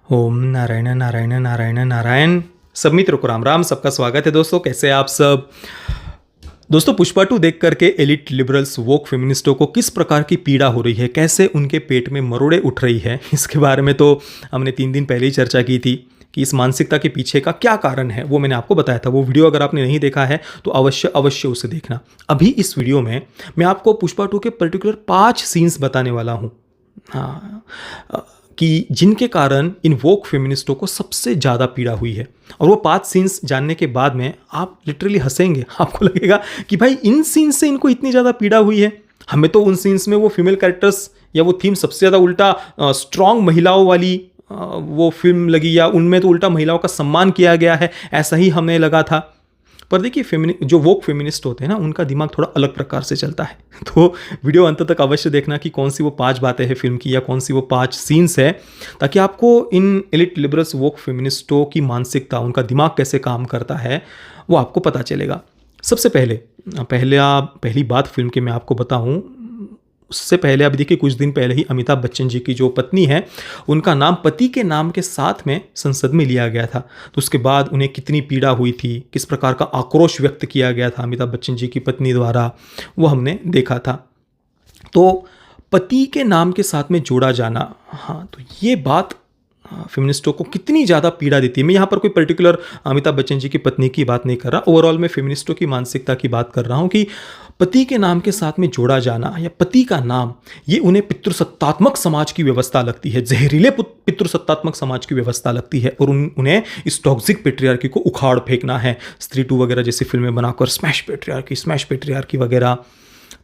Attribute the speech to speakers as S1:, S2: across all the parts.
S1: ओम नारायण नारायण नारायण नारायण। सब मित्रों को राम राम। सबका स्वागत है दोस्तों। कैसे हैं आप सब दोस्तों? पुष्पा 2 देख करके एलिट लिबरल्स वोक फेमिनिस्टों को किस प्रकार की पीड़ा हो रही है, कैसे उनके पेट में मरोड़े उठ रही है, इसके बारे में तो हमने 3 दिन पहले ही चर्चा की थी कि इस मानसिकता के पीछे का क्या कारण है, वो मैंने आपको बताया था। वो वीडियो अगर आपने नहीं देखा है तो अवश्य अवश्य उसे देखना। अभी इस वीडियो में मैं आपको पुष्पा 2 के पर्टिकुलर 5 सीन्स बताने वाला हूँ, हाँ, कि जिनके कारण इन वोक फेमिनिस्टों को सबसे ज़्यादा पीड़ा हुई है। और वो 5 सीन्स जानने के बाद में आप लिटरली हंसेंगे। आपको लगेगा कि भाई इन सीन्स से इनको इतनी ज़्यादा पीड़ा हुई है। हमें तो उन सीन्स में वो फीमेल कैरेक्टर्स या वो थीम सबसे ज़्यादा उल्टा स्ट्रॉन्ग महिलाओं वाली वो फिल्म लगी, या उनमें तो उल्टा महिलाओं का सम्मान किया गया है, ऐसा ही हमें लगा था। पर देखिए, जो वोक फेमिनिस्ट होते हैं ना, उनका दिमाग थोड़ा अलग प्रकार से चलता है। तो वीडियो अंत तक अवश्य देखना कि कौन सी वो 5 बातें हैं फिल्म की, या कौन सी वो 5 सीन्स है, ताकि आपको इन एलिट लिबरल्स वोक फेमिनिस्टों की मानसिकता, उनका दिमाग कैसे काम करता है, वो आपको पता चलेगा। सबसे पहली बात फिल्म की मैं आपको बताऊं, उससे पहले अभी देखिए, कुछ दिन पहले ही अमिताभ बच्चन जी की जो पत्नी है, उनका नाम पति के नाम के साथ में संसद में लिया गया था। तो उसके बाद उन्हें कितनी पीड़ा हुई थी, किस प्रकार का आक्रोश व्यक्त किया गया था अमिताभ बच्चन जी की पत्नी द्वारा, वो हमने देखा था। तो पति के नाम के साथ में जोड़ा जाना, हाँ, तो ये बात फेमिनिस्टों को कितनी ज़्यादा पीड़ा देती है। मैं यहाँ पर कोई पर्टिकुलर अमिताभ बच्चन जी की पत्नी की बात नहीं कर रहा, ओवरऑल मैं फेमिनिस्टों की मानसिकता की बात कर रहा हूँ कि पति के नाम के साथ में जोड़ा जाना, या पति का नाम, ये उन्हें पितृसत्तात्मक समाज की व्यवस्था लगती है, जहरीले पितृसत्तात्मक समाज की व्यवस्था लगती है, और उन्हें इस टॉक्सिक पेट्रियार्की को उखाड़ फेंकना है। स्त्री 2 वगैरह जैसी फिल्में बनाकर स्मैश पेट्रियार्की वगैरह,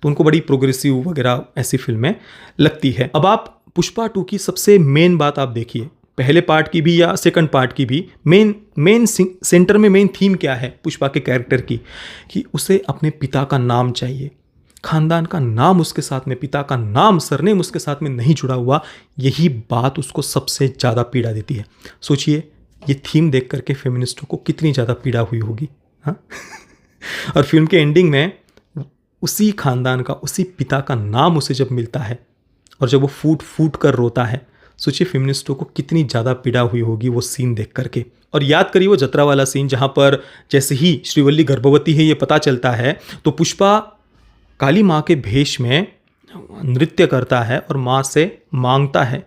S1: तो उनको बड़ी प्रोग्रेसिव वगैरह ऐसी फिल्में लगती है। अब आप पुष्पा 2 की सबसे मेन बात आप देखिए, पहले पार्ट की भी या सेकंड पार्ट की भी, मेन सेंटर में मेन थीम क्या है पुष्पा के कैरेक्टर की, कि उसे अपने पिता का नाम चाहिए, खानदान का नाम उसके साथ में, पिता का नाम, सरनेम उसके साथ में नहीं जुड़ा हुआ। यही बात उसको सबसे ज़्यादा पीड़ा देती है। सोचिए, ये थीम देख करके फेमिनिस्टों को कितनी ज़्यादा पीड़ा हुई होगी, हाँ। और फिल्म के एंडिंग में उसी खानदान का, उसी पिता का नाम उसे जब मिलता है, और जब वो फूट फूट कर रोता है, सोचिए फेमिनिस्टों को कितनी ज़्यादा पीड़ा हुई होगी वो सीन देख करके। और याद करिए वो जतरा वाला सीन, जहाँ पर जैसे ही श्रीवल्ली गर्भवती है ये पता चलता है, तो पुष्पा काली माँ के भेष में नृत्य करता है और माँ से मांगता है।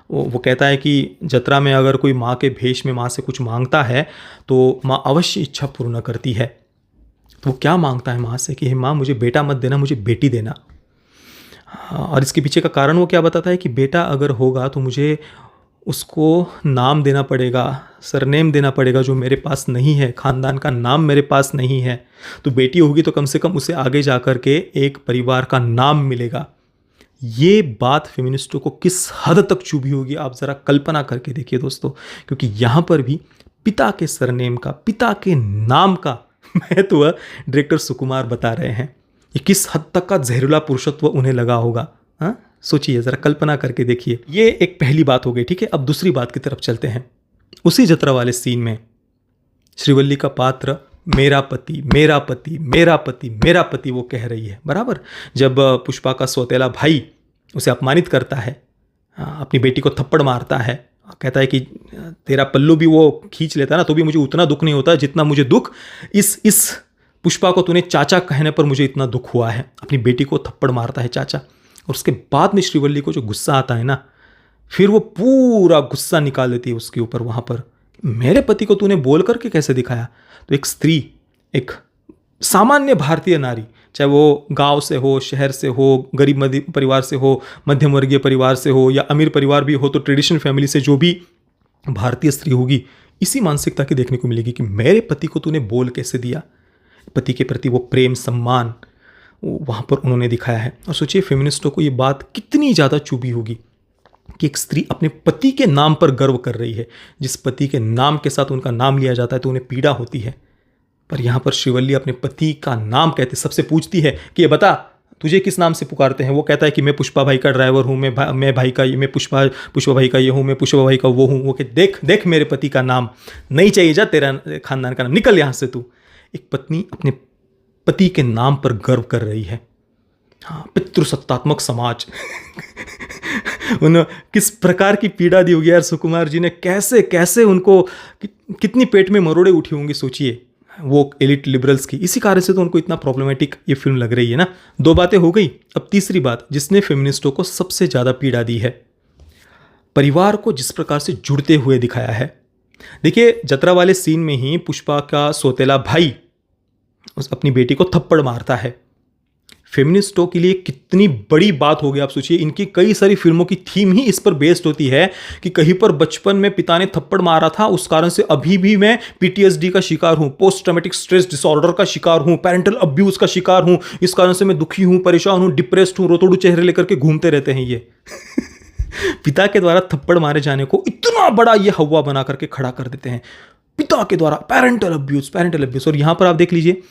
S1: वो कहता है कि जतरा में अगर कोई माँ के भेष में माँ से कुछ मांगता है तो माँ अवश्य इच्छा पूर्ण करती है। तो वो क्या मांगता है माँ से कि हे माँ, मुझे बेटा मत देना, मुझे बेटी देना। और इसके पीछे का कारण वो क्या बताता है कि बेटा अगर होगा तो मुझे उसको नाम देना पड़ेगा, सरनेम देना पड़ेगा जो मेरे पास नहीं है, खानदान का नाम मेरे पास नहीं है। तो बेटी होगी तो कम से कम उसे आगे जा कर के एक परिवार का नाम मिलेगा। ये बात फेमिनिस्टों को किस हद तक चुभी होगी, आप ज़रा कल्पना करके देखिए दोस्तों। क्योंकि यहाँ पर भी पिता के सरनेम का, पिता के नाम का महत्व डायरेक्टर सुकुमार बता रहे हैं। ये किस हद तक का जहरीला पुरुषत्व उन्हें लगा होगा, हाँ, सोचिए, ज़रा कल्पना करके देखिए। ये एक पहली बात हो गई, ठीक है। अब दूसरी बात की तरफ चलते हैं। उसी जतरा वाले सीन में श्रीवल्ली का पात्र मेरा पति, मेरा पति, मेरा पति, मेरा पति वो कह रही है बराबर। जब पुष्पा का सौतेला भाई उसे अपमानित करता है, अपनी बेटी को थप्पड़ मारता है, कहता है कि तेरा पल्लू भी वो खींच लेता ना तो भी मुझे उतना दुख नहीं होता जितना मुझे दुख इस पुष्पा को तूने चाचा कहने पर मुझे इतना दुख हुआ है। अपनी बेटी को थप्पड़ मारता है चाचा। और उसके बाद में श्रीवल्ली को जो गुस्सा आता है ना, फिर वो पूरा गुस्सा निकाल देती है उसके ऊपर वहाँ पर। मेरे पति को तूने बोल करके कैसे दिखाया? तो एक स्त्री, एक सामान्य भारतीय नारी, चाहे वो गांव से हो, शहर से हो, गरीब मध्य परिवार से हो, मध्यम वर्गीय परिवार से हो, या अमीर परिवार भी हो, तो ट्रेडिशनल फैमिली से जो भी भारतीय स्त्री होगी, इसी मानसिकता की देखने को मिलेगी कि मेरे पति को तूने बोल कैसे दिया। पति के प्रति वो प्रेम, सम्मान वहाँ पर उन्होंने दिखाया है। और सोचिए फेमिनिस्टों को ये बात कितनी ज़्यादा चुभी होगी कि एक स्त्री अपने पति के नाम पर गर्व कर रही है। जिस पति के नाम के साथ उनका नाम लिया जाता है तो उन्हें पीड़ा होती है। पर यहाँ पर श्रीवल्ली अपने पति का नाम कहते सबसे पूछती है कि ये बता तुझे किस नाम से पुकारते हैं। वो कहता है कि मैं पुष्पा भाई का ड्राइवर हूँ, मैं भाई का ये, मैं पुष्पा भाई का ये हूँ, मैं पुष्पा भाई का वो हूँ। वो कि देख मेरे पति का नाम नहीं चाहिए, जा तेरा खानदान का नाम, निकल यहाँ से तू। एक पत्नी अपने पति के नाम पर गर्व कर रही है। हाँ, पितृसत्तात्मक समाज उन किस प्रकार की पीड़ा दी होगी यार सुकुमार जी ने, कैसे कैसे उनको कितनी पेट में मरोड़े उठी होंगी सोचिए वो एलिट लिबरल्स की। इसी कारण से तो उनको इतना प्रॉब्लमेटिक ये फिल्म लग रही है ना। दो बातें हो गई, अब तीसरी बात जिसने फेमिनिस्टों को सबसे ज़्यादा पीड़ा दी है, परिवार को जिस प्रकार से जुड़ते हुए दिखाया है। देखिए जतरा वाले सीन में ही पुष्पा का सौतेला भाई उस अपनी बेटी को थप्पड़ मारता है। फेमिनिस्टों के लिए कितनी बड़ी बात हो गई आप सोचिए। इनकी कई सारी फिल्मों की थीम ही इस पर बेस्ड होती है कि कहीं पर बचपन में पिता ने थप्पड़ मारा था, उस कारण से अभी भी मैं पीटीएसडी का शिकार हूं, पोस्ट ट्रॉमेटिक स्ट्रेस डिसऑर्डर का शिकार हूं, पेरेंटल अब्यूज का शिकार हूं, इस कारण से मैं दुखी हूं, परेशान हूं, डिप्रेस्ड हूं, रोतोड़ू चेहरे लेकर के घूमते रहते हैं ये। पिता के द्वारा थप्पड़ मारे जाने को इतना बड़ा ये हवा बना करके खड़ा कर देते हैं, पिता के द्वारा पेरेंटल अब्यूज। और यहां पर आप देख लीजिए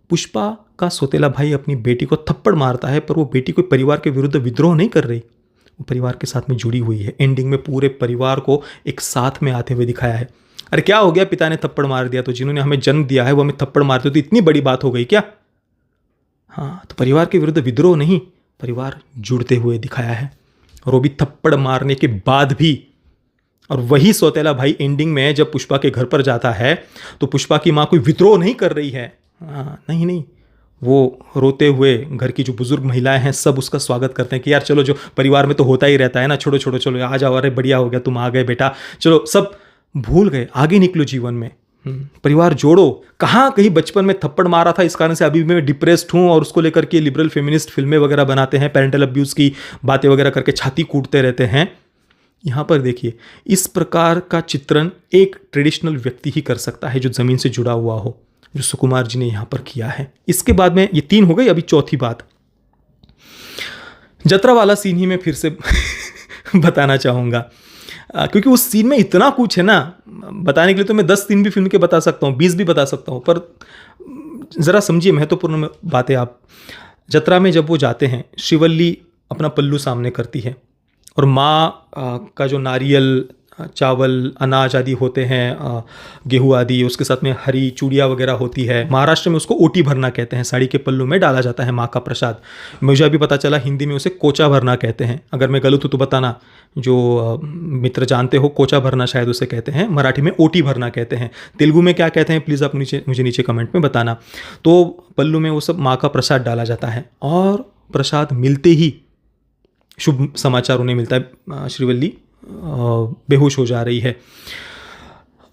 S1: पुष्पा का सौतेला भाई अपनी बेटी को थप्पड़ मारता है, पर वो बेटी कोई परिवार के विरुद्ध विद्रोह नहीं कर रही, वो परिवार के साथ में जुड़ी हुई है। एंडिंग में पूरे परिवार को एक साथ में आते हुए दिखाया है। अरे क्या हो गया, पिता ने थप्पड़ मार दिया तो जिन्होंने हमें जन्म दिया है वो हमें थप्पड़ मारते हो तो इतनी बड़ी बात हो गई क्या? हाँ, तो परिवार के विरुद्ध विद्रोह नहीं, परिवार जुड़ते हुए दिखाया है, और वो भी थप्पड़ मारने के बाद भी। और वही सौतेला भाई एंडिंग में जब पुष्पा के घर पर जाता है तो पुष्पा की माँ कोई विद्रोह नहीं कर रही है, हाँ नहीं, वो रोते हुए घर की जो बुजुर्ग महिलाएं हैं सब उसका स्वागत करते हैं कि यार चलो, जो परिवार में तो होता ही रहता है ना, छोड़ो चलो आ जाओ, अरे बढ़िया हो गया तुम आ गए बेटा, चलो सब भूल गए, आगे निकलो जीवन में, परिवार जोड़ो। कहाँ कहीं बचपन में थप्पड़ मारा था, इस कारण से अभी मैं डिप्रेस्ड हूँ, और उसको लेकर के लिबरल फेमिनिस्ट फिल्में वगैरह बनाते हैं, पेरेंटल अब्यूज़ की बातें वगैरह करके छाती कूटते रहते हैं। यहाँ पर देखिए इस प्रकार का चित्रण एक ट्रेडिशनल व्यक्ति ही कर सकता है जो ज़मीन से जुड़ा हुआ हो, जो सुकुमार जी ने यहाँ पर किया है। इसके बाद में ये तीन हो गई, अभी चौथी बात जतरा वाला सीन ही मैं फिर से बताना चाहूँगा, क्योंकि उस सीन में इतना कुछ है ना, बताने के लिए तो मैं 10 सीन भी फिल्म के बता सकता हूँ, 20 भी बता सकता हूँ, पर ज़रा समझिए महत्वपूर्ण बातें आप। जतरा में जब वो जाते हैं, श्रीवल्ली अपना पल्लू सामने करती है, और माँ का जो नारियल, चावल, अनाज आदि होते हैं, गेहूँ आदि, उसके साथ में हरी चूड़ियाँ वगैरह होती है। महाराष्ट्र में उसको ओटी भरना कहते हैं, साड़ी के पल्लू में डाला जाता है माँ का प्रसाद। मुझे अभी पता चला हिंदी में उसे कोचा भरना कहते हैं, अगर मैं गलत हूँ तो बताना, जो मित्र जानते हो, कोचा भरना शायद उसे कहते हैं, मराठी में ओटी भरना कहते हैं, तेलुगु में क्या कहते हैं प्लीज़ आप मुझे नीचे कमेंट में बताना। तो पल्लू में वो सब माँ का प्रसाद डाला जाता है, और प्रसाद मिलते ही शुभ समाचार उन्हें मिलता है, श्रीवल्ली बेहोश हो जा रही है।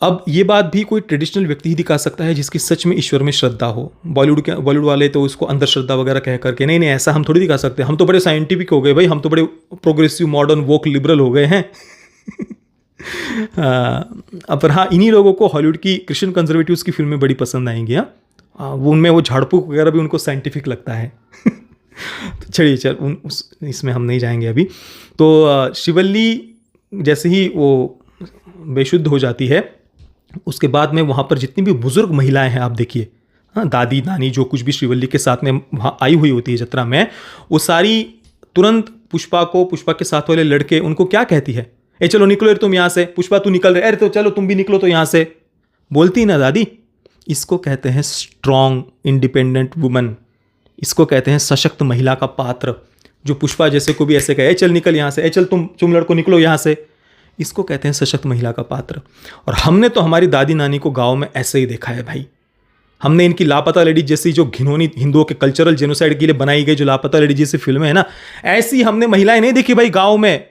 S1: अब ये बात भी कोई ट्रेडिशनल व्यक्ति ही दिखा सकता है जिसकी सच में ईश्वर में श्रद्धा हो। बॉलीवुड वाले तो उसको अंधश्रद्धा वगैरह कह करके, नहीं ऐसा हम थोड़ी दिखा सकते, हम तो बड़े साइंटिफिक हो गए भाई, हम तो बड़े प्रोग्रेसिव मॉडर्न वोक लिबरल हो गए हैं। पर हाँ, इन्हीं लोगों को हॉलीवुड की क्रिश्चियन कंजर्वेटिव्स की फिल्में बड़ी पसंद आएंगी। वो उनमें वो झाड़ फूक वगैरह भी उनको साइंटिफिक लगता है। तो चलिए इसमें हम नहीं जाएंगे अभी। तो श्रीवल्ली जैसे ही वो बेशुद्ध हो जाती है, उसके बाद में वहाँ पर जितनी भी बुजुर्ग महिलाएं हैं आप देखिए, हाँ, दादी नानी जो कुछ भी श्रीवल्ली के साथ में वहाँ आई हुई होती है जतरा में, वो सारी तुरंत पुष्पा के साथ वाले लड़के उनको क्या कहती है, ए चलो निकलो तुम यहाँ से, पुष्पा तू निकल रहे, अरे तो चलो तुम भी निकलो तो यहाँ से, बोलती ना दादी। इसको कहते हैं स्ट्रॉन्ग इंडिपेंडेंट वुमन, इसको कहते हैं सशक्त महिला का पात्र, जो पुष्पा जैसे को भी ऐसे कहे, चल निकल यहाँ से, चल तुम लड़को निकलो यहाँ से, इसको कहते हैं सशक्त महिला का पात्र। और हमने तो हमारी दादी नानी को गांव में ऐसे ही देखा है भाई। हमने इनकी लापता लेडी जैसी जो घिनौनी हिंदुओं के कल्चरल जेनोसाइड के लिए बनाई गई जो लापता लेडी जैसी फिल्में है ना, ऐसी हमने महिलाएं नहीं देखी भाई गाँव में।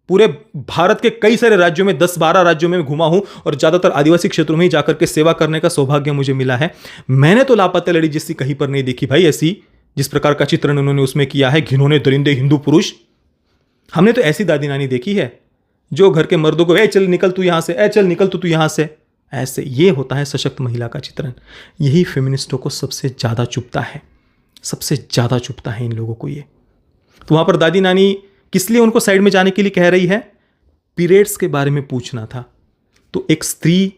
S1: पूरे भारत के कई सारे राज्यों में, 10-12 राज्यों में घुमा हूं, और ज़्यादातर आदिवासी क्षेत्रों में ही जाकर के सेवा करने का सौभाग्य मुझे मिला है। मैंने तो लापता लेडी जैसी कहीं पर नहीं देखी भाई, ऐसी जिस प्रकार का चित्रण उन्होंने उसमें किया है, घिनौने दरिंदे हिंदू पुरुष। हमने तो ऐसी दादी नानी देखी है जो घर के मर्दों को, ए चल निकल तू यहाँ से, ए चल निकल तू यहाँ से, ऐसे। ये होता है सशक्त महिला का चित्रण। यही फेमिनिस्टों को सबसे ज़्यादा चुभता है, सबसे ज़्यादा चुभता है इन लोगों को ये। तो वहाँ पर दादी नानी किस लिए उनको साइड में जाने के लिए कह रही है? पीरियड्स के बारे में पूछना था। तो एक स्त्री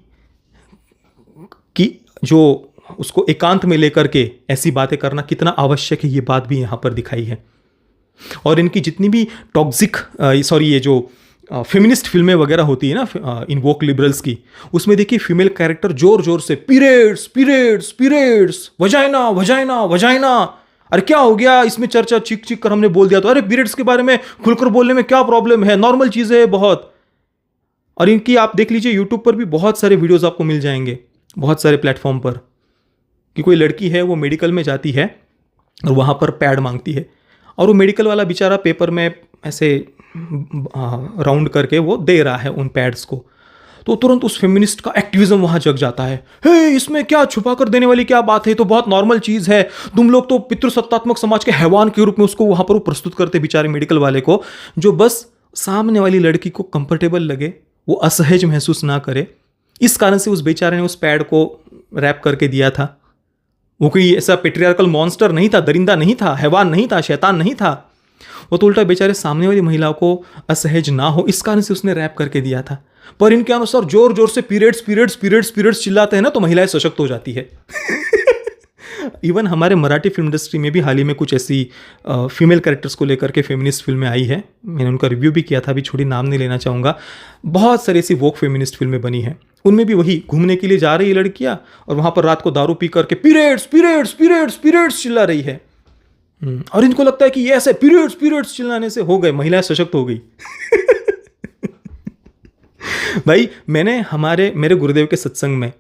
S1: की जो उसको एकांत में लेकर के ऐसी बातें करना कितना आवश्यक है, ये बात भी यहाँ पर दिखाई है। और इनकी जितनी भी टॉक्सिक ये जो फेमिनिस्ट फिल्में वगैरह होती है ना इन वोक लिबरल्स की, उसमें देखिए फीमेल कैरेक्टर जोर जोर से periods periods periods, vagina vagina vagina, अरे क्या हो गया इसमें, चर्चा चीख चीख कर हमने बोल दिया तो, अरे पीरियड्स के बारे में खुलकर बोलने में क्या प्रॉब्लम है, नॉर्मल चीजें है बहुत। और इनकी आप देख लीजिए यूट्यूब पर भी बहुत सारे वीडियोस आपको मिल जाएंगे, बहुत सारे प्लेटफॉर्म पर, कि कोई लड़की है वो मेडिकल में जाती है और वहाँ पर पैड मांगती है, और वो मेडिकल वाला बेचारा पेपर में ऐसे राउंड करके वो दे रहा है उन पैड्स को, तो तुरंत उस फेमिनिस्ट का एक्टिविज्म वहाँ जग जाता है। हे, इसमें क्या छुपा कर देने वाली क्या बात है, तो बहुत नॉर्मल चीज़ है, तुम लोग तो पितृसत्तात्मक समाज के हैवान के रूप में उसको वहाँ पर वो प्रस्तुत करते बेचारे मेडिकल वाले को, जो बस सामने वाली लड़की को कंफर्टेबल लगे, वो असहज महसूस ना करे, इस कारण से उस बेचारे ने उस पैड को रैप करके दिया था। वो कोई ऐसा पेट्रियार्कल मॉन्स्टर नहीं था, दरिंदा नहीं था, हैवान नहीं था, शैतान नहीं था, वो तो उल्टा बेचारे सामने वाली महिला को असहज ना हो इस कारण से उसने रैप करके दिया था। पर इनके अनुसार जोर जोर से पीरियड्स पीरियड्स पीरियड्स पीरियड्स चिल्लाते हैं ना तो महिलाएं सशक्त हो जाती है। इवन हमारे मराठी फिल्म इंडस्ट्री में भी हाल ही में कुछ ऐसी फीमेल कैरेक्टर्स को लेकर के फेमिनिस्ट फिल्में आई है, मैंने उनका रिव्यू भी किया था, अभी छोड़ी नाम नहीं लेना चाहूँगा। बहुत सारी ऐसी वोक फेमिनिस्ट फिल्में बनी हैं, उनमें भी वही घूमने के लिए जा रही है लड़कियां और वहाँ पर रात को दारू पी करके पीरियड्स पीरियड्स पीरियड्स पीरियड्स चिल्ला रही है। और इनको लगता है कि ये ऐसे पीरियड्स पीरियड्स चिल्लाने से हो गए, महिलाएं सशक्त हो गई। भाई मैंने मेरे गुरुदेव के सत्संग में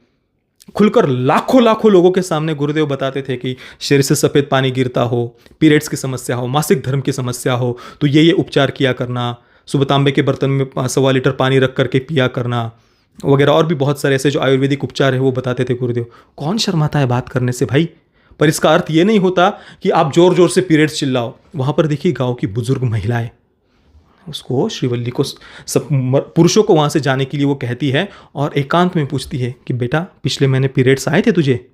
S1: खुलकर लाखों लाखों लोगों के सामने गुरुदेव बताते थे कि शरीर से सफ़ेद पानी गिरता हो, पीरियड्स की समस्या हो, मासिक धर्म की समस्या हो तो ये उपचार किया करना, सुबह तांबे के बर्तन में 1.25 लीटर पानी रख करके पिया करना वगैरह, और भी बहुत सारे ऐसे जो आयुर्वेदिक उपचार है वो बताते थे गुरुदेव। कौन शर्माता है बात करने से भाई, पर इसका अर्थ ये नहीं होता कि आप जोर जोर से पीरियड्स चिल्लाओ। वहाँ पर देखिए गाँव की बुजुर्ग महिलाएं, उसको श्रीवल्ली को सब पुरुषों को वहाँ से जाने के लिए वो कहती है और एकांत में पूछती है कि बेटा पिछले महीने पीरियड्स आए थे तुझे,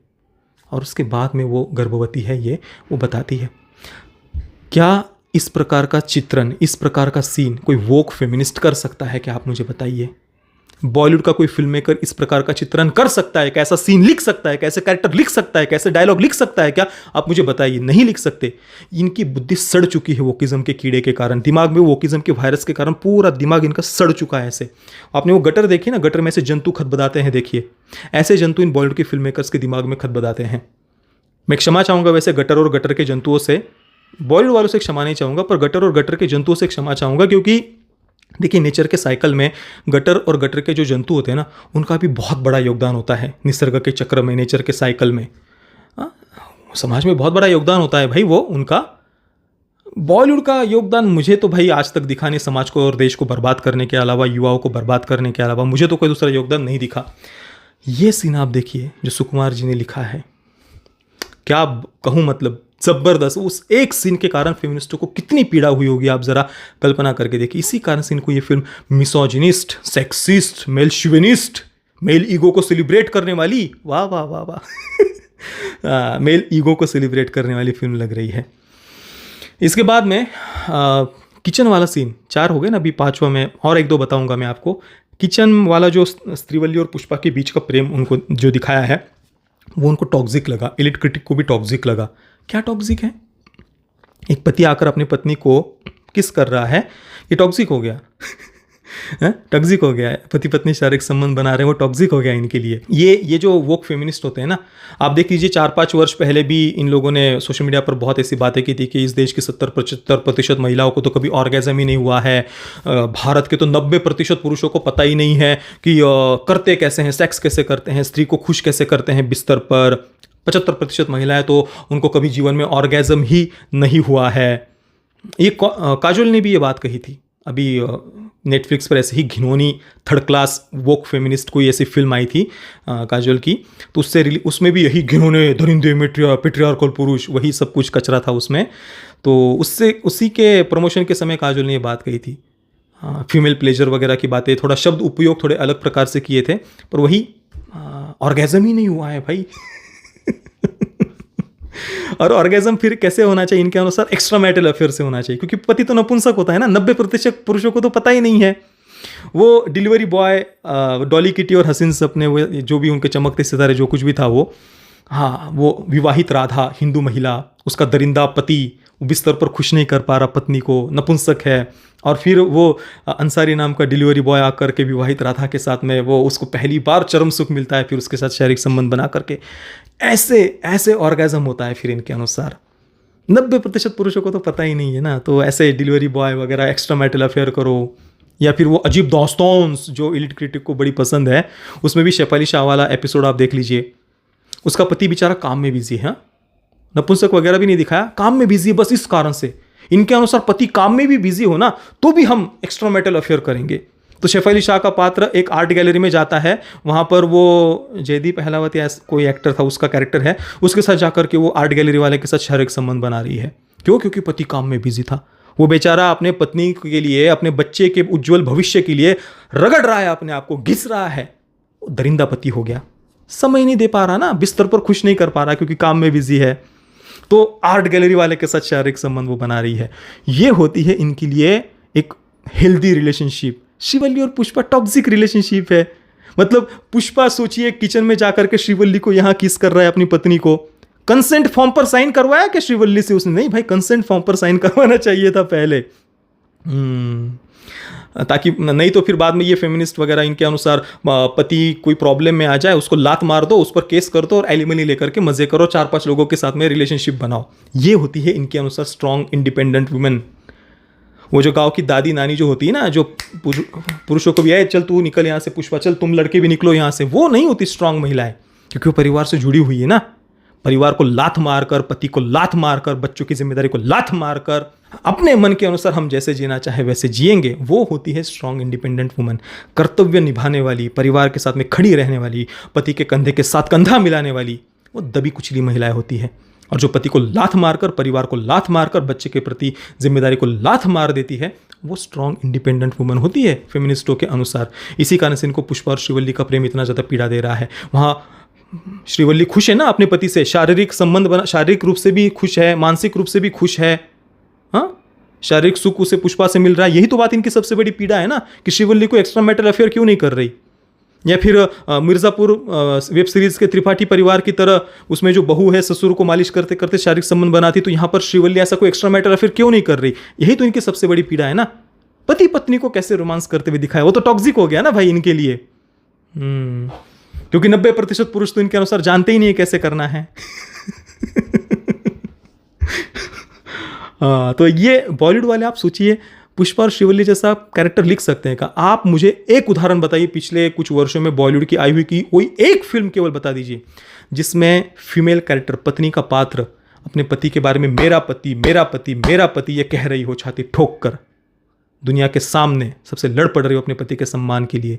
S1: और उसके बाद में वो गर्भवती है ये वो बताती है। क्या इस प्रकार का चित्रण, इस प्रकार का सीन कोई वोक फेमिनिस्ट कर सकता है क्या, आप मुझे बताइए। बॉलीवुड का कोई फिल्म मेकर इस प्रकार का चित्रण कर सकता है, कैसा सीन लिख सकता है, कैसे कैरेक्टर लिख सकता है, कैसे डायलॉग लिख सकता है क्या, आप मुझे बताइए। नहीं लिख सकते। इनकी बुद्धि सड़ चुकी है वोकिज्म के कीड़े के कारण, दिमाग में वोकिज्म के वायरस के कारण पूरा दिमाग इनका सड़ चुका है। ऐसे आपने वो गटर देखी ना, गटर में ऐसे जंतु खदबदाते हैं, देखिए ऐसे जंतु इन बॉलीवुड के फिल्म मेकर्स के दिमाग में खदबदाते हैं। मैं क्षमा चाहूँगा वैसे गटर और गटर के जंतुओं से, बॉलीवुड वालों से क्षमा नहीं चाहूँगा, पर गटर और गटर के जंतुओं से क्षमा चाहूँगा, क्योंकि देखिए नेचर के साइकिल में गटर और गटर के जो जंतु होते हैं ना, उनका भी बहुत बड़ा योगदान होता है निसर्ग के चक्र में, नेचर के साइकिल में। समाज में बहुत बड़ा योगदान होता है भाई वो उनका। बॉलीवुड का योगदान मुझे तो भाई आज तक दिखा नहीं, समाज को और देश को बर्बाद करने के अलावा, युवाओं को बर्बाद करने के अलावा मुझे तो कोई दूसरा योगदान नहीं दिखा। ये सीन आप देखिए जो सुकुमार जी ने लिखा है, क्या कहूँ, मतलब जबरदस्त। उस एक सीन के कारण फेमिनिस्टों को कितनी पीड़ा हुई होगी, आप जरा कल्पना करके देखिए। इसी कारण से इनको ये film misogynist, sexist, male chauvinist, male ego को सेलिब्रेट करने वाली, वाह वाह वाह वाह, मेल ईगो को सेलिब्रेट करने वाली फिल्म लग रही है। इसके बाद में किचन वाला सीन, 4 हो गए ना, अभी 5वां में और 1-2 बताऊंगा मैं आपको। किचन वाला जो श्रीवल्ली और पुष्पा के बीच का प्रेम उनको जो दिखाया है वो उनको टॉक्सिक लगा, एलिट क्रिटिक को भी टॉक्सिक लगा। क्या टॉक्सिक है? एक पति आकर अपनी पत्नी को किस कर रहा है, ये टॉक्सिक हो गया। टॉक्सिक हो गया है, पति पत्नी शारीरिक संबंध बना रहे हैं, वो टॉक्सिक हो गया इनके लिए। ये जो वोक फेमिनिस्ट होते हैं ना, आप देख लीजिए 4-5 वर्ष पहले भी इन लोगों ने सोशल मीडिया पर बहुत ऐसी बातें की थी कि इस देश की 70-75% महिलाओं को तो कभी ऑर्गेज़म ही नहीं हुआ है, भारत के तो 90% पुरुषों को पता ही नहीं है कि करते कैसे हैं, सेक्स कैसे करते हैं, स्त्री को खुश कैसे करते हैं बिस्तर पर। 75% महिलाएं तो उनको कभी जीवन में ऑर्गेज़म ही नहीं हुआ है। ये काजोल ने भी ये बात कही थी। अभी नेटफ्लिक्स पर ऐसे ही घिनौनी थर्ड क्लास वोक फेमिनिस्ट कोई ऐसी फिल्म आई थी काजोल की, तो उसमें भी यही घिनौने दरिंदे पेट्रियार्कल पुरुष, वही सब कुछ कचरा था उसमें। तो उसी के प्रमोशन के समय काजोल ने ये बात कही थी। फीमेल प्लेजर वगैरह की बातें, थोड़ा शब्द उपयोग थोड़े अलग प्रकार से किए थे, पर वही ऑर्गेज़म ही नहीं हुआ है भाई। और ऑर्गेज़म फिर कैसे होना चाहिए इनके अनुसार, एक्स्ट्रा मैरिटल अफेयर से होना चाहिए, क्योंकि पति तो नपुंसक होता है ना। 90% पुरुषों को तो पता ही नहीं है। वो डिलीवरी बॉय, डॉली किटी और हसीन सपने, वो जो भी उनके चमकते सितारे जो कुछ भी था वो, हाँ, वो विवाहित राधा, हिंदू महिला, उसका दरिंदा पति बिस्तर पर खुश नहीं कर पा रहा पत्नी को, नपुंसक है। और फिर वो अंसारी नाम का डिलीवरी बॉय आकर के विवाहित राधा के साथ में वो उसको पहली बार चरम सुख मिलता है, फिर उसके साथ शारीरिक संबंध बना करके ऐसे ऑर्गेज़म होता है फिर इनके अनुसार। 90% पुरुषों को तो पता ही नहीं है ना, तो ऐसे डिलीवरी बॉय वगैरह, एक्स्ट्रा मैरिटल अफेयर करो, या फिर वो अजीब दोस्तोंस जो एलिट क्रिटिक को बड़ी पसंद है, उसमें भी शेफाली शाह वाला एपिसोड आप देख लीजिए। उसका पति बेचारा काम में बिजी है, नपुंसक वगैरह भी नहीं दिखाया, काम में बिजी है। बस इस कारण से इनके अनुसार पति काम में भी बिजी हो ना तो भी हम एक्स्ट्रा मैरिटल अफेयर करेंगे। तो शेफाली शाह का पात्र एक आर्ट गैलरी में जाता है, वहाँ पर वो जयदीप अहलावत या कोई एक्टर था, उसका कैरेक्टर है, उसके साथ जाकर के वो आर्ट गैलरी वाले के साथ शारीरिक संबंध बना रही है। क्यों? क्योंकि पति काम में बिजी था। वो बेचारा अपने पत्नी के लिए, अपने बच्चे के उज्जवल भविष्य के लिए रगड़ रहा है, अपने आप को घिस रहा है। दरिंदा पति हो गया, समय नहीं दे पा रहा ना, बिस्तर पर खुश नहीं कर पा रहा क्योंकि काम में बिजी है, तो आर्ट गैलरी वाले के साथ शारीरिक संबंध वो बना रही है। ये होती है इनके लिए एक हेल्दी रिलेशनशिप। श्रीवल्ली और पुष्पा टॉक्सिक रिलेशनशिप है। मतलब पुष्पा सोचिए किचन में जाकर के श्रीवल्ली को यहां किस कर रहा है अपनी पत्नी को। कंसेंट फॉर्म पर साइन करवाया कि श्रीवल्ली से उसने? नहीं भाई, कंसेंट फॉर्म पर साइन करवाना चाहिए था पहले, ताकि नहीं तो फिर बाद में ये फेमिनिस्ट वगैरह इनके अनुसार पति कोई प्रॉब्लम में आ जाए, उसको लात मार दो, उस पर केस कर दो और एलिमनी लेकर के मजे करो, 4-5 लोगों के साथ में रिलेशनशिप बनाओ। ये होती है इनके अनुसार स्ट्रॉन्ग इंडिपेंडेंट वुमेन। वो जो गांव की दादी नानी जो होती है ना, जो पुरुषों को भी आए, चल तू निकल यहाँ से पुष्पा, चल तुम लड़के भी निकलो यहाँ से, वो नहीं होती स्ट्रांग महिलाएं, क्योंकि वो परिवार से जुड़ी हुई है ना। परिवार को लात मारकर, पति को लात मारकर, बच्चों की जिम्मेदारी को लात मारकर अपने मन के अनुसार हम जैसे जीना चाहे वैसे जिएंगे, वो होती है स्ट्रांग इंडिपेंडेंट वुमन। कर्तव्य निभाने वाली, परिवार के साथ में खड़ी रहने वाली, पति के कंधे के साथ कंधा मिलाने वाली, वो दबी कुचली महिलाएं होती है। और जो पति को लात मारकर, परिवार को लात मारकर, बच्चे के प्रति जिम्मेदारी को लात मार देती है, वो स्ट्रॉन्ग इंडिपेंडेंट वुमन होती है फेमिनिस्टों के अनुसार। इसी कारण से इनको पुष्पा और श्रीवल्ली का प्रेम इतना ज़्यादा पीड़ा दे रहा है। वहाँ श्रीवल्ली खुश है ना अपने पति से, शारीरिक संबंध बना, शारीरिक रूप से भी खुश है, मानसिक रूप से भी खुश है। हाँ, शारीरिक सुख उसे पुष्पा से मिल रहा है। यही तो बात इनकी सबसे बड़ी पीड़ा है ना, कि श्रीवल्ली को एक्स्ट्रा मैरिटल अफेयर क्यों नहीं कर रही। या फिर मिर्ज़ापुर वेब सीरीज़ के त्रिपाठी परिवार की तरह उसमें जो बहू है ससुर को मालिश करते करते शारीरिक संबंध बनाती, तो यहाँ पर श्रीवल्ली ऐसा कोई एक्स्ट्रा मैरिटल अफेयर क्यों नहीं कर रही। यही तो इनकी सबसे बड़ी पीड़ा है ना। पति पत्नी को कैसे रोमांस करते हुए दिखाया, वो तो टॉक्सिक हो गया ना भाई इनके लिए। क्योंकि 90% पुरुष तो इनके अनुसार जानते ही नहीं है कैसे करना है। तो ये बॉलीवुड वाले, आप सोचिए पुष्पा और श्रीवल्ली जैसा कैरेक्टर लिख सकते हैं क्या? आप मुझे एक उदाहरण बताइए पिछले कुछ वर्षों में बॉलीवुड की आई हुई की कोई एक फिल्म केवल बता दीजिए जिसमें फीमेल कैरेक्टर, पत्नी का पात्र अपने पति के बारे में मेरा पति मेरा पति मेरा पति ये कह रही हो, छाती ठोक कर दुनिया के सामने सबसे लड़ पड़ रही हो अपने पति के सम्मान के लिए।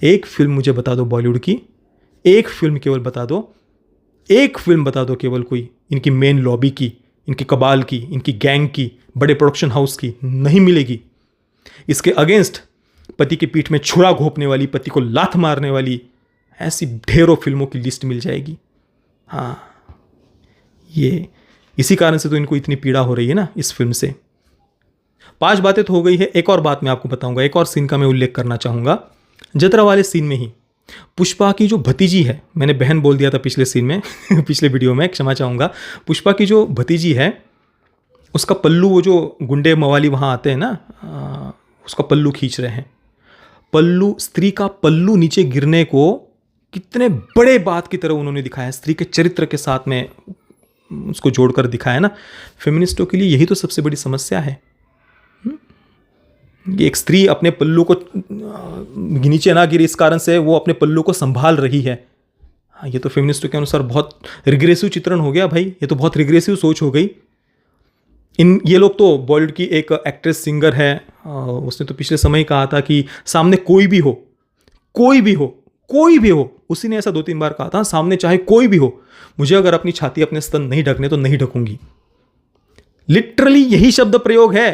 S1: एक फिल्म मुझे बता दो बॉलीवुड की, एक फिल्म केवल बता दो, एक फिल्म बता दो केवल कोई, इनकी मेन लॉबी की, इनकी कबाल की, इनकी गैंग की, बड़े प्रोडक्शन हाउस की, नहीं मिलेगी। इसके अगेंस्ट पति की पीठ में छुरा घोंपने वाली, पति को लात मारने वाली, ऐसी ढेरों फिल्मों की लिस्ट मिल जाएगी। हाँ, ये इसी कारण से तो इनको इतनी पीड़ा हो रही है ना इस फिल्म से। 5 बातें तो हो गई है, एक और बात मैं आपको बताऊंगा, एक और सीन का मैं उल्लेख करना चाहूंगा। जतरा वाले सीन में ही पुष्पा की जो भतीजी है, मैंने बहन बोल दिया था पिछले सीन में पिछले वीडियो में, क्षमा चाहूँगा। पुष्पा की जो भतीजी है उसका पल्लू, वो जो गुंडे मवाली वहाँ आते हैं ना, उसका पल्लू खींच रहे हैं। पल्लू, स्त्री का पल्लू नीचे गिरने को कितने बड़े बात की तरह उन्होंने दिखाया, स्त्री के चरित्र के साथ में उसको जोड़कर दिखाया ना। फेमिनिस्टों के लिए यही तो सबसे बड़ी समस्या है। एक स्त्री अपने पल्लू को नीचे ना गिरे, इस कारण से वो अपने पल्लू को संभाल रही है। हाँ, ये तो फेमिनिस्टों के अनुसार बहुत रिग्रेसिव चित्रण हो गया भाई, ये तो बहुत रिग्रेसिव सोच हो गई। ये लोग तो, बॉलीवुड की एक एक्ट्रेस सिंगर है, उसने तो पिछले समय ही कहा था कि सामने कोई भी हो, कोई भी हो, कोई भी हो, उसी ने ऐसा 2-3 बार कहा था, सामने चाहे कोई भी हो, मुझे अगर अपनी छाती, अपने स्तन नहीं ढकने तो नहीं ढकूंगी। लिटरली यही शब्द प्रयोग है।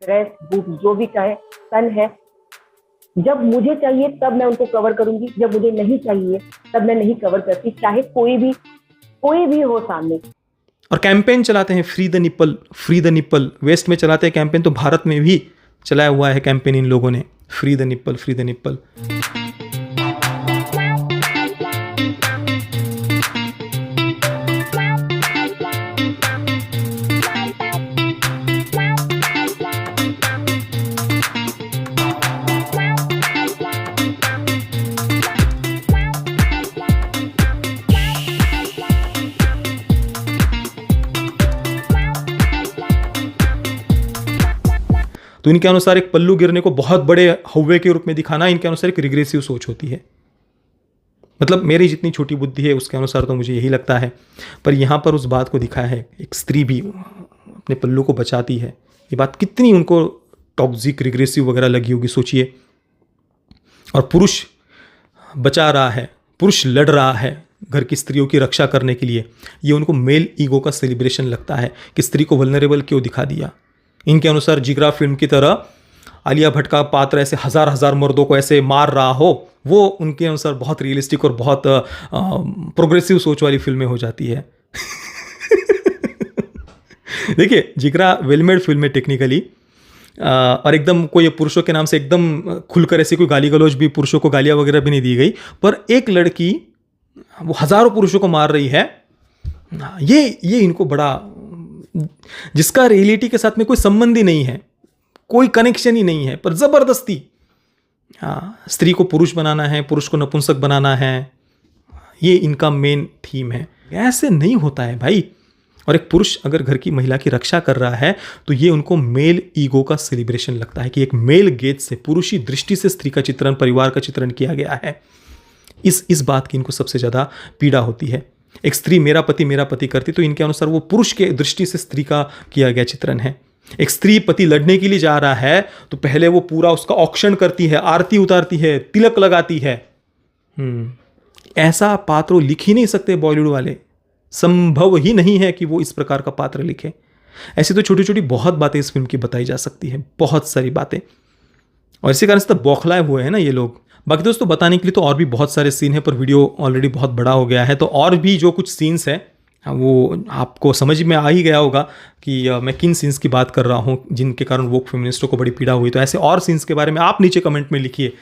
S2: ड्रेस, बूट, जो भी चाहे, तन है, जब मुझे चाहिए तब मैं उनको कवर करूंगी, जब मुझे नहीं चाहिए तब मैं नहीं कवर करती, चाहे कोई भी हो सामने।
S1: और कैंपेन चलाते हैं free the nipple, free the nipple. West में चलाते हैं कैंपेन, तो भारत में भी चलाया हुआ है कैंपेन इन लोगों ने, free the nipple, free the nipple. तो इनके अनुसार एक पल्लू गिरने को बहुत बड़े हव्वे के रूप में दिखाना इनके अनुसार एक रिग्रेसिव सोच होती है। मतलब मेरी जितनी छोटी बुद्धि है उसके अनुसार तो मुझे यही लगता है, पर यहाँ पर उस बात को दिखाया है, एक स्त्री भी अपने पल्लू को बचाती है। ये बात कितनी उनको टॉक्सिक रिग्रेसिव वगैरह लगी होगी, सोचिए। और पुरुष बचा रहा है, पुरुष लड़ रहा है घर की स्त्रियों की रक्षा करने के लिए। ये उनको मेल ईगो का सेलिब्रेशन लगता है कि स्त्री को वल्नरेबल क्यों दिखा दिया। इनके अनुसार जिगरा फिल्म की तरह आलिया भट्ट का पात्र ऐसे हजार हजार मर्दों को ऐसे मार रहा हो, वो उनके अनुसार बहुत रियलिस्टिक और बहुत प्रोग्रेसिव सोच वाली फिल्में हो जाती है। देखिए, जिगरा वेल मेड फिल्म है टेक्निकली, और एकदम कोई पुरुषों के नाम से एकदम खुलकर ऐसी कोई गाली गलौज भी, पुरुषों को गालियाँ वगैरह भी नहीं दी गई, पर एक लड़की वो हजारों पुरुषों को मार रही है। ये इनको बड़ा, जिसका रियलिटी के साथ में कोई संबंध ही नहीं है, कोई कनेक्शन ही नहीं है, पर जबरदस्ती स्त्री को पुरुष बनाना है, पुरुष को नपुंसक बनाना है, ये इनका मेन थीम है। ऐसे नहीं होता है भाई। और एक पुरुष अगर घर की महिला की रक्षा कर रहा है तो ये उनको मेल ईगो का सेलिब्रेशन लगता है कि एक मेल गेज से, पुरुषी दृष्टि से स्त्री का चित्रण, परिवार का चित्रण किया गया है। इस बात की इनको सबसे ज़्यादा पीड़ा होती है। एक स्त्री मेरा पति करती, तो इनके अनुसार वो पुरुष के दृष्टि से स्त्री का किया गया चित्रण है। एक स्त्री पति लड़ने के लिए जा रहा है तो पहले वो पूरा उसका औक्षण करती है, आरती उतारती है, तिलक लगाती है। ऐसा पात्र वो लिख ही नहीं सकते बॉलीवुड वाले, संभव ही नहीं है कि वो इस प्रकार का पात्र लिखे। ऐसी तो छोटी छोटी बहुत बातें इस फिल्म की बताई जा सकती है, बहुत सारी बातें, और इसी कारण से तो बौखलाए हुए हैं ना ये लोग। बाकी दोस्तों, बताने के लिए तो और भी बहुत सारे सीन है, पर वीडियो ऑलरेडी बहुत बड़ा हो गया है, तो और भी जो कुछ सीन्स है वो आपको समझ में आ ही गया होगा कि मैं किन सीन्स की बात कर रहा हूँ जिनके कारण वोक फेमिनिस्टों को बड़ी पीड़ा हुई। तो ऐसे और सीन्स के बारे में आप नीचे कमेंट में लिखिए,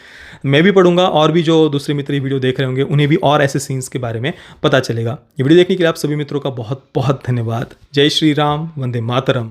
S1: मैं भी पढ़ूंगा, और भी जो दूसरे मित्र ये वीडियो देख रहे होंगे उन्हें भी और ऐसे सीन्स के बारे में पता चलेगा। ये वीडियो देखने के लिए आप सभी मित्रों का बहुत बहुत धन्यवाद। जय श्री राम, वंदे मातरम।